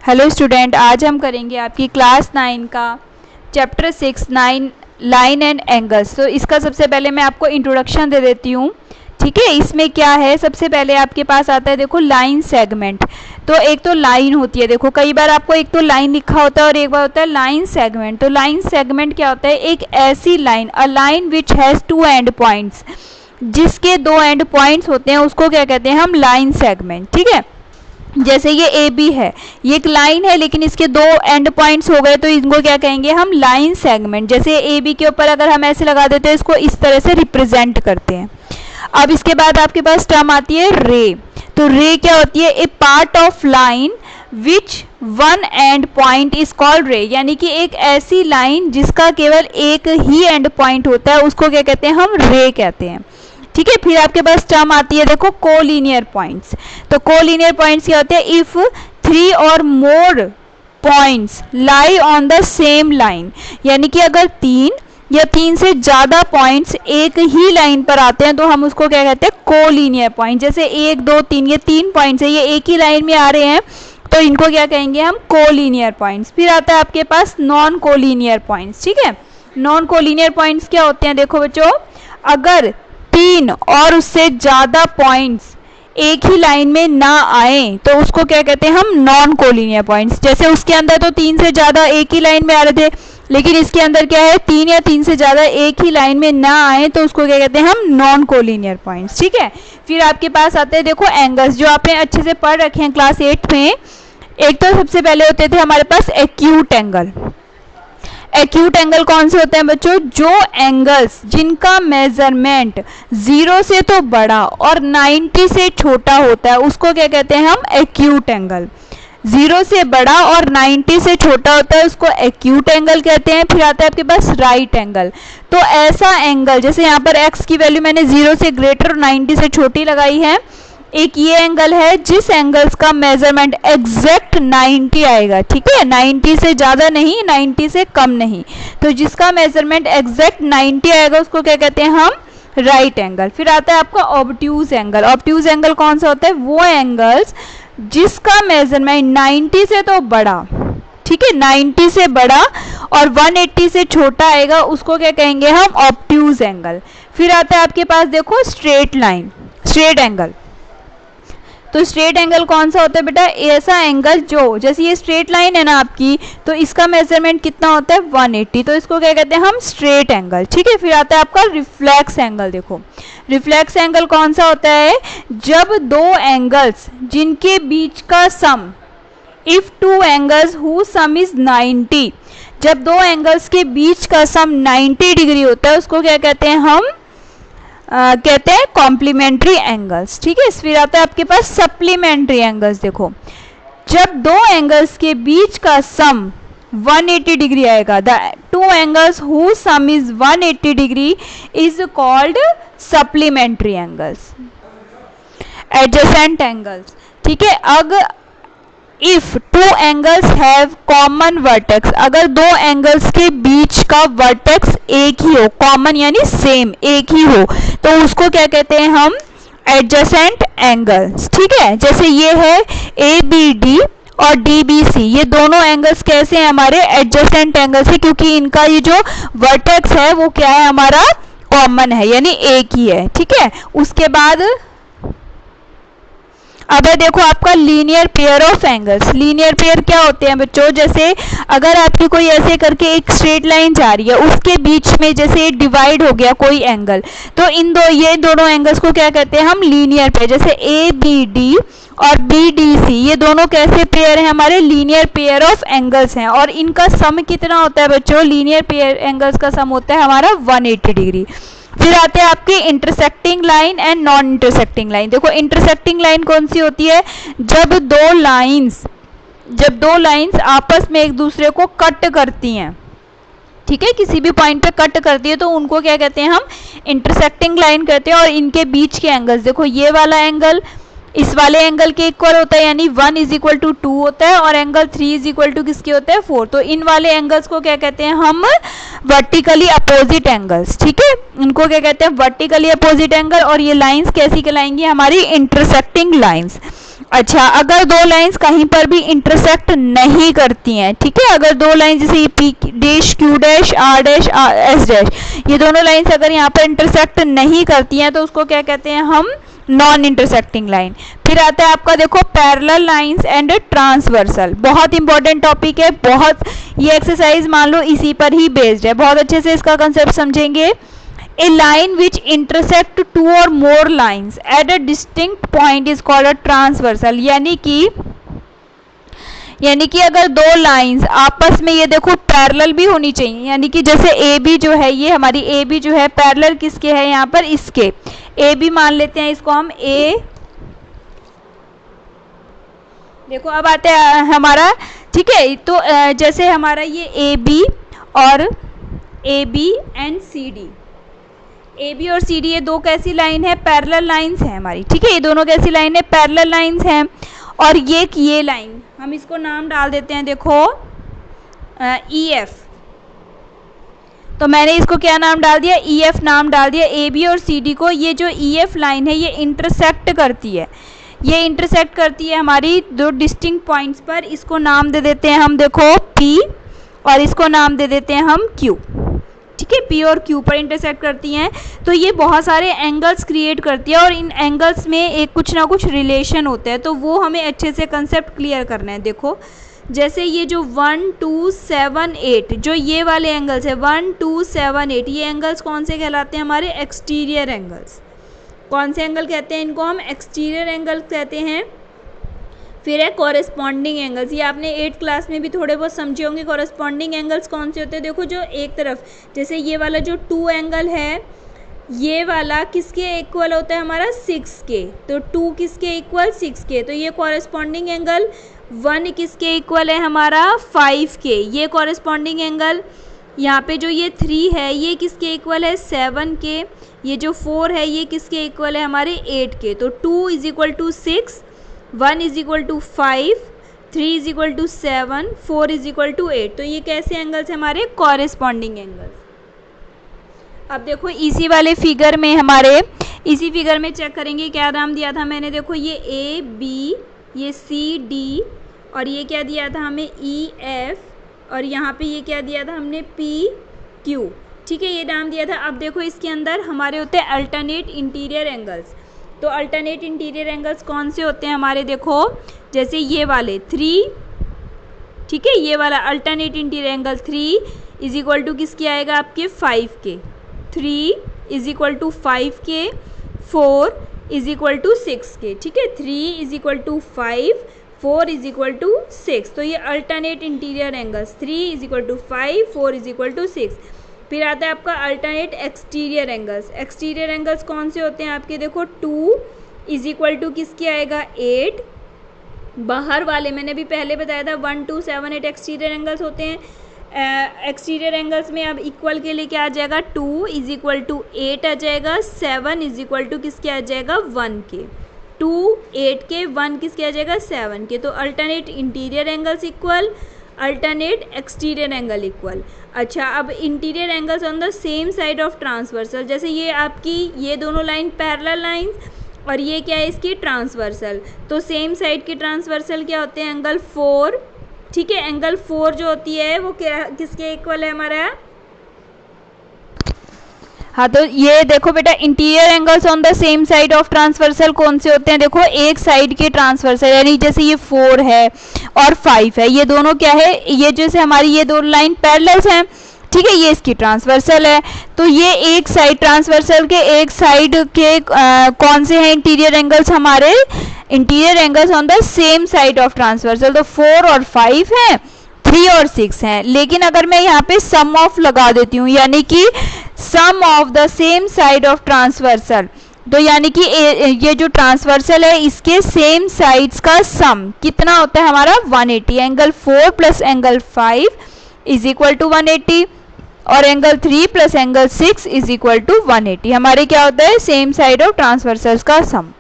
Hello student, आज हम करेंगे आपकी क्लास 9 का चैप्टर 6 लाइन एंड एंगल्स। तो इसका सबसे पहले मैं आपको इंट्रोडक्शन दे देती हूँ। ठीक है, इसमें क्या है, सबसे पहले आपके पास आता है देखो लाइन सेगमेंट। तो एक तो लाइन होती है, देखो कई बार आपको एक तो लाइन लिखा होता है और एक बार होता है लाइन सेगमेंट। तो लाइन सेगमेंट क्या होता है, एक ऐसी line, a line which has two end points, जिसके दो एंड पॉइंट्स होते हैं उसको क्या कहते हैं हम, लाइन सेगमेंट। ठीक है, जैसे ये ए बी है, ये एक लाइन है लेकिन इसके दो एंड पॉइंट्स हो गए तो इनको क्या कहेंगे हम, लाइन सेगमेंट। जैसे ए बी के ऊपर अगर हम ऐसे लगा देते हैं, इसको इस तरह से रिप्रेजेंट करते हैं। अब इसके बाद आपके पास टर्म आती है रे। तो रे क्या होती है, a part of line which one end point is called ray, यानी कि एक ऐसी लाइन जिसका केवल एक ही एंड पॉइंट होता है उसको क्या कहते हैं हम, रे कहते हैं। ठीक है, फिर आपके पास टर्म आती है देखो कोलिनियर पॉइंट्स। तो कोलिनियर पॉइंट्स क्या होते हैं, इफ 3 और more points lie on the same line, यानी कि अगर 3 या 3 से ज़्यादा पॉइंट्स एक ही लाइन पर आते हैं तो हम उसको क्या कहते हैं, कोलिनियर पॉइंट। जैसे 1 2 3 ये 3 पॉइंट्स है, ये एक ही लाइन में आ रहे हैं तो इनको क्या कहेंगे हम, कोलिनियर पॉइंट्स। फिर आता है आपके पास नॉन कोलिनियर पॉइंट्स। ठीक है, नॉन कोलिनियर पॉइंट्स क्या होते हैं, देखो बच्चों, अगर 3 और उससे ज़्यादा पॉइंट्स एक ही लाइन में ना आए तो उसको क्या कहते हैं हम, नॉन कोलिनियर पॉइंट्स। जैसे उसके अंदर तो 3 से ज़्यादा एक ही लाइन में आ रहे थे, लेकिन इसके अंदर क्या है, 3 या 3 से ज़्यादा एक ही लाइन में ना आए तो उसको क्या कहते हैं हम, नॉन कोलिनियर पॉइंट्स। ठीक है, फिर आपके पास आते हैं देखो एंगल्स, जो आपने अच्छे से पढ़ रखे हैं क्लास 8 में। एक तो सबसे पहले होते थे हमारे पास एक्यूट एंगल। एक्यूट एंगल कौन से होते हैं बच्चों, जो एंगल्स जिनका मेजरमेंट 0 से तो बड़ा और 90 से छोटा होता है उसको क्या कहते हैं हम, एक्यूट एंगल। 0 से बड़ा और 90 से छोटा होता है उसको एक्यूट एंगल कहते हैं। फिर आता है आपके पास राइट एंगल। तो ऐसा एंगल, जैसे यहाँ पर x की वैल्यू मैंने 0 से ग्रेटर और 90 से छोटी लगाई है, एक ये एंगल है जिस एंगल्स का मेजरमेंट एग्जैक्ट 90 आएगा। ठीक है, 90 से ज़्यादा नहीं, 90 से कम नहीं, तो जिसका मेजरमेंट एग्जैक्ट 90 आएगा उसको क्या कहते हैं हम, राइट एंगल। फिर आता है आपका ऑब्ट्यूज एंगल। ऑब्ट्यूज एंगल कौन सा होता है, वो एंगल्स जिसका मेजरमेंट 90 से तो बड़ा, ठीक है, 90 से बड़ा और 180 से छोटा आएगा उसको क्या कहेंगे हम, ऑब्ट्यूज एंगल। फिर आता है आपके पास देखो स्ट्रेट लाइन, स्ट्रेट एंगल। तो स्ट्रेट एंगल कौन सा होता है बेटा, ऐसा एंगल जो, जैसे ये स्ट्रेट लाइन है ना आपकी, तो इसका मेजरमेंट कितना होता है 180, तो इसको क्या कहते हैं हम, स्ट्रेट एंगल। ठीक है, फिर आता है आपका रिफ्लेक्स एंगल। देखो रिफ्लेक्स एंगल कौन सा होता है, जब दो एंगल्स जिनके बीच का sum, if two angles who sum is 90, जब दो एंगल्स के बीच का सम 90 डिग्री होता है उसको क्या कहते हैं हम, कहते हैं कॉम्प्लीमेंट्री एंगल्स। ठीक है, फिर आता है आपके पास सप्लीमेंट्री एंगल्स। देखो जब दो एंगल्स के बीच का सम 180 डिग्री आएगा, the two angles who sum is 180 degree is called supplementary angles. Adjacent angles, ठीक है, अगर if two angles have common vertex, अगर दो एंगल्स के बीच का वर्टेक्स एक ही हो, कॉमन यानी सेम एक ही हो, तो उसको क्या कहते हैं हम, एडजेसेंट एंगल्स। ठीक है, जैसे ये है ABD और DBC, ये दोनों एंगल्स कैसे हैं हमारे, एडजेसेंट एंगल्स है, क्योंकि इनका ये जो वर्टेक्स है वो क्या है हमारा, कॉमन है, यानी एक ही है। ठीक है, उसके बाद अब है देखो आपका linear pair of angles. Linear pair क्या होते हैं बच्चों, जैसे अगर आपकी कोई ऐसे करके एक स्ट्रेट लाइन जा रही है, उसके बीच में जैसे डिवाइड हो गया कोई एंगल, तो ये दोनों एंगल्स को क्या कहते हैं हम, लीनियर पेयर। जैसे ABD और BDC, ये दोनों कैसे पेयर हैं हमारे, लीनियर पेयर ऑफ एंगल्स हैं, और इनका सम कितना होता है बच्चों, लीनियर पेयर एंगल्स का सम होता है हमारा 180 डिग्री। फिर आते हैं आपके intersecting line and non intersecting line. देखो इंटरसेक्टिंग लाइन कौन सी होती है, जब दो लाइंस आपस में एक दूसरे को कट करती हैं, ठीक है, किसी भी पॉइंट पे कट करती है तो उनको क्या कहते हैं हम, इंटरसेक्टिंग लाइन कहते हैं। और इनके बीच के एंगल्स, देखो ये वाला एंगल इस वाले एंगल के इक्वल होता है, यानी 1 = 2 होता है, और एंगल 3 = किसके होता है, 4। तो इन वाले एंगल्स को क्या कहते हैं हम, वर्टिकली अपोजिट एंगल्स। ठीक है, इनको क्या कहते हैं, वर्टिकली अपोजिट एंगल। और ये लाइंस कैसी कहलाएंगी हमारी, इंटरसेक्टिंग लाइंस। अच्छा, अगर दो लाइंस कहीं पर भी इंटरसेक्ट नहीं करती हैं, ठीक है, अगर दो लाइन जैसे P dash Q dash R dash S dash, ये दोनों लाइंस अगर यहाँ पर इंटरसेक्ट नहीं करती हैं तो उसको क्या कहते हैं हम, नॉन इंटरसेक्टिंग लाइन। फिर आता है आपका देखो पैरेलल लाइंस एंड ट्रांसवर्सल, बहुत इंपॉर्टेंट टॉपिक है, बहुत, ये एक्सरसाइज मान लो इसी पर ही बेस्ड है, बहुत अच्छे से इसका कंसेप्ट समझेंगे। A line which intersect two or more lines at a distinct point is called a transversal। यानी कि अगर दो लाइंस आपस में ये देखो पैरेलल भी होनी चाहिए, यानी कि जैसे ए बी जो है, ये हमारी ए बी जो है पैरेलल किसके है, यहाँ पर इसके, ए बी मान लेते हैं इसको हम ए, देखो अब आते हैं हमारा, ठीक है, तो जैसे हमारा ये ए बी और A B and C D, A B और सी डी ये दो कैसी लाइन है, पैरेलल लाइंस है हमारी, ठीक है, ये दोनों कैसी लाइन है, पैरेलल लाइंस हैं। और ये लाइन हम इसको नाम डाल देते हैं, देखो ई एफ, तो मैंने इसको क्या नाम डाल दिया, ई एफ नाम डाल दिया। ए बी और सी डी को ये जो ई एफ लाइन है ये इंटरसेक्ट करती है, ये इंटरसेक्ट करती है हमारी दो डिस्टिंक्ट पॉइंट्स पर, इसको नाम दे देते हैं हम देखो पी, और इसको नाम दे देते हैं हम क्यू, ठीक है, पी और क्यू पर इंटरसेक्ट करती हैं। तो ये बहुत सारे एंगल्स क्रिएट करती है और इन एंगल्स में एक कुछ ना कुछ रिलेशन होता है, तो वो हमें अच्छे से कंसेप्ट क्लियर करना है। देखो जैसे ये जो 1 2 7 8 जो ये वाले एंगल्स है 1 2 7 8, ये एंगल्स कौन से कहलाते हैं, हमारे एक्सटीरियर एंगल्स। कौन से एंगल कहते हैं इनको हम, एक्सटीरियर एंगल्स कहते हैं। फिर है कॉरेस्पॉन्डिंग एंगल्स, ये आपने 8th क्लास में भी थोड़े बहुत समझे होंगे। कॉरेस्पॉन्डिंग एंगल्स कौन से होते हैं, देखो जो एक तरफ, जैसे ये वाला जो 2 एंगल है, ये वाला किसके इक्वल होता है हमारा 6 के, तो 2 किसके इक्वल 6 के, तो ये कॉरेस्पॉन्डिंग एंगल 1 किसके इक्वल है हमारा 5 के, ये कॉरेस्पॉन्डिंग एंगल। यहाँ पे जो ये 3 है ये किसके इक्वल है 7 के, ये जो 4 है ये किसके इक्वल है हमारे 8 के, तो 2 is equal to 6, 1 is equal to 5, 3 is equal to 7, 4 is equal to 8, तो ये कैसे एंगल्स हमारे, कॉरेस्पॉन्डिंग एंगल्स। अब देखो इसी वाले फिगर में हमारे, इसी फिगर में चेक करेंगे क्या नाम दिया था मैंने, देखो ये ए बी, ये सी डी, और ये क्या दिया था हमें ई एफ, और यहाँ पे ये क्या दिया था हमने पी क्यू, ठीक है, ये नाम दिया था। अब देखो इसके अंदर हमारे होते हैं अल्टरनेट इंटीरियर एंगल्स, तो अल्टरनेट इंटीरियर एंगल्स कौन से होते हैं हमारे, देखो जैसे ये वाले 3, ठीक है, ये वाला alternate interior angle 3 is equal to किसके आएगा आपके 5 के, 3 इज इक्वल टू 5 के, 4 इज इक्वल टू 6 के, ठीक है, 3 is equal to 5, 4 is equal to 6, तो ये alternate interior angles 3 is equal to 5, 4 is equal to 6। फिर आता है आपका alternate exterior angles, exterior angles कौन से होते हैं आपके, देखो 2 इज इक्वल टू किसके आएगा 8, बाहर वाले मैंने भी पहले बताया था 1 2 7 8 एक्सटीरियर एंगल्स होते हैं। एक्सटीरियर एंगल्स में अब इक्वल के लिए क्या आ जाएगा, 2 इज इक्वल टू 8 आ जाएगा, 7 इज इक्वल टू किसके आ जाएगा 1 के, 2 8 के, 1 किसके आ जाएगा 7 के, तो alternate interior angles equal, alternate exterior angle equal. अच्छा, अब interior angles on the same side of transversal, जैसे ये आपकी ये दोनों लाइन पैरेलल लाइंस और ये क्या है इसकी ट्रांसवर्सल, तो सेम साइड की ट्रांसवर्सल क्या होते हैं, एंगल 4, ठीक है, एंगल 4 जो होती है वो क्या किसके इक्वल है हमारा, हाँ, तो ये देखो बेटा interior angles on the same side of transversal कौन से होते हैं, देखो एक साइड के ट्रांसवर्सल, यानी जैसे ये 4 है और 5 है, ये दोनों क्या है, ये जैसे हमारी ये दो लाइन पैरेलल्स हैं, ठीक है, ये इसकी ट्रांसवर्सल है, तो ये एक साइड ट्रांसवर्सल के एक साइड के कौन से हैं इंटीरियर एंगल्स हमारे, interior angles on the same side of transversal, तो 4 और 5 हैं, 3 और 6 हैं। लेकिन अगर मैं यहाँ पे सम ऑफ लगा देती हूँ, यानी कि sum of the same side of transversal, तो यानी कि ये जो ट्रांसवर्सल है इसके सेम साइड्स का सम कितना होता है हमारा 180, angle 4 plus angle 5 is equal to 180, और angle 3 plus angle 6 is equal to 180, हमारे क्या होता है सेम साइड ऑफ ट्रांसवर्सल्स का सम।